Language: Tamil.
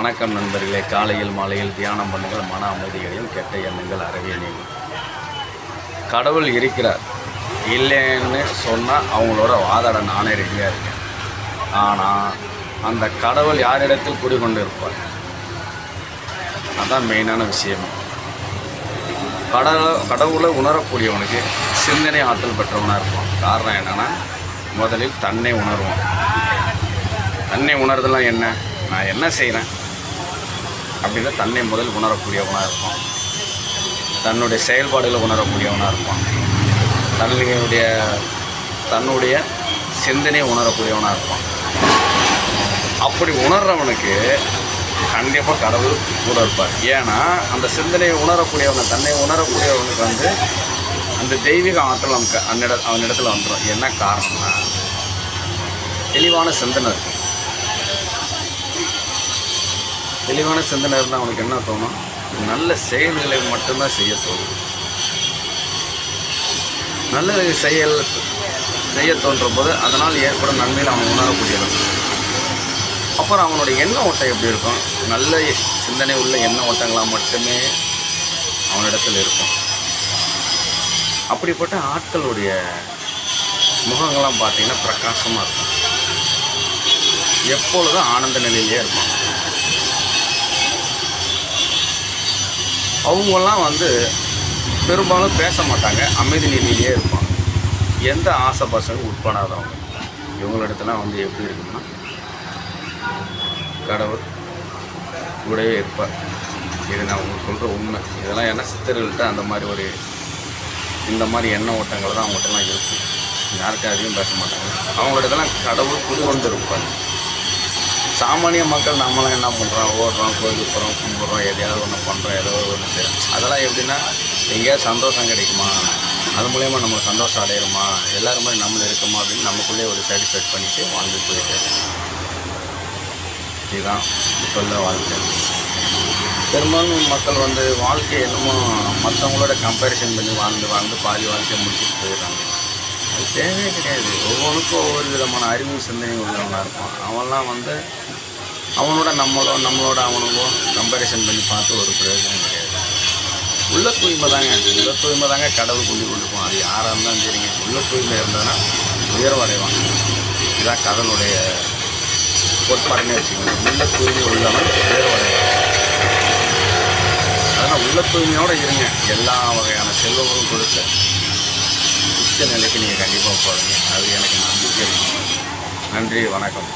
வணக்கம் நண்பர்களே. காலையில் மாலையில் தியானம் பண்ணுங்கள், மன அமைதியையும் கெட்ட எண்ணங்கள் அறவே நீங்கும். கடவுள் இருக்கிறார் இல்லைன்னு சொன்னால் அவங்களோட வாதாட நானே ரெடியாக இருக்கேன். ஆனால் அந்த கடவுள் யாரிடத்தில் குடிகொண்டு இருப்பார், அதுதான் மெயினான விஷயம். கடவுளை உணரக்கூடியவனுக்கு சிந்தனை ஆற்றல் பெற்றவனாக இருப்பான். காரணம் என்னென்னா, முதலில் தன்னை உணர்வான். தன்னை உணர்தெல்லாம் என்ன, நான் என்ன செய்கிறேன் அப்படின்னு தன்னை முதல் உணரக்கூடியவனாக இருப்பான். தன்னுடைய செயல்பாடுகளை உணரக்கூடியவனாக இருப்பான். தன்னுடைய சிந்தனையை உணரக்கூடியவனாக இருப்பான். அப்படி உணர்றவனுக்கு கண்டிப்பாக கடவுள் கூட இருப்பார். ஏன்னா அந்த சிந்தனையை உணரக்கூடியவனை, தன்னை உணரக்கூடியவனுக்கு அந்த தெய்வீக ஆற்றல் நமக்கு அவனிடத்தில் வந்துடும். என்ன காரணம்னா, தெளிவான சிந்தனை இருக்கும். தெளிவான சிந்தனை இருந்தால் அவனுக்கு என்ன தோணும், நல்ல செயல்களை மட்டும்தான் செய்ய தோணும். நல்ல செய்ய தோன்றும் போது அதனால் ஏற்படும் நன்மையில் அவன் உணரக்கூடியவன். அப்புறம் அவனுடைய எண்ண ஓட்டம் எப்படி இருக்கும், நல்ல சிந்தனை உள்ள எண்ண ஓட்டங்களாக மட்டுமே அவனிடத்தில் இருக்கும். அப்படிப்பட்ட ஆட்களுடைய முகங்கள்லாம் பார்த்திங்கன்னா பிரகாசமாக இருக்கும். எப்பொழுதும் ஆனந்த நிலையிலே இருப்பான். அவங்கெல்லாம் பெரும்பாலும் பேச மாட்டாங்க, அமைதி நிலையிலே இருப்பாங்க. எந்த ஆசை பாசனும் உட்படாதவங்க. இவங்களிடத்துலாம் எப்படி இருக்குன்னா, கடவுள் கூடவே இருப்பார். இது நான் உங்களுக்கு சொல்கிற உண்மை. இதெல்லாம் என்ன சித்தர்கள்ட்ட இந்த மாதிரி எண்ண ஓட்டங்கள் தான் அவங்கள்ட்டலாம் இருக்கும். யாருக்கும் அதிகம் பேச மாட்டாங்க. அவங்களிடத்தெல்லாம் கடவுள் குடிகொண்டு இருப்பார். சாமானிய மக்கள் நம்மளாம் என்ன பண்ணுறோம், ஓடுறோம், கோயிலுக்கு போகிறோம், கும்பிட்றோம், எதையாவது ஒன்று பண்ணுறோம், ஏதோ ஒன்று செய்கிறோம். அதெல்லாம் எப்படின்னா, எங்கேயாவது சந்தோஷம் கிடைக்குமா, அது மூலயமா நம்ம சந்தோஷம் அடையிறோமா, எல்லோரும் மாதிரி நம்மளும் இருக்குமா அப்படின்னு நமக்குள்ளேயே ஒரு சாட்டிஸ்ஃபைட் பண்ணிவிட்டு வாழ்ந்து போயிட்டு. இதுதான் சொல்ல வாழ்க்கை. பெரும்பாலும் மக்கள் வாழ்க்கையை என்னமோ மற்றவங்களோட கம்பேரிசன் பண்ணி வாழ்ந்து பாதி வாழ்க்கையை முடிச்சுட்டு போயிடுறாங்க. அது தேவையே கிடையாது. ஒவ்வொன்றுக்கும் ஒவ்வொரு விதமான அறிவு சிந்தனை உள்ளவனாக இருப்பான். அவன்லாம் அவனோட நம்மளோட அவனுக்கும் கம்பேரிசன் பண்ணி பார்த்து ஒரு பிரயோஜனம் கிடையாது. உள்ள தூய்மை தாங்க கடவுள் கொண்டுருப்பான். அது யாராக இருந்தாலும் சரிங்க. உள்ள தூய்மை இருந்ததுன்னா உயர்வடைவான். இதுதான் கடவுளுடைய கோட்பாடுன்னு வச்சுக்கோங்க. உள்ள தூய்மை உள்ளவன் உயர்வடைவான். அதனால் உள்ள தூய்மையோடு இருங்க. எல்லா வகையான செல்வங்களும் கொடுத்து உச்ச நிலைக்கு நீங்கள் கண்டிப்பாக போகிறீங்க. அது எனக்கு நம்பிக்கை இருக்கும். நன்றி, வணக்கம்.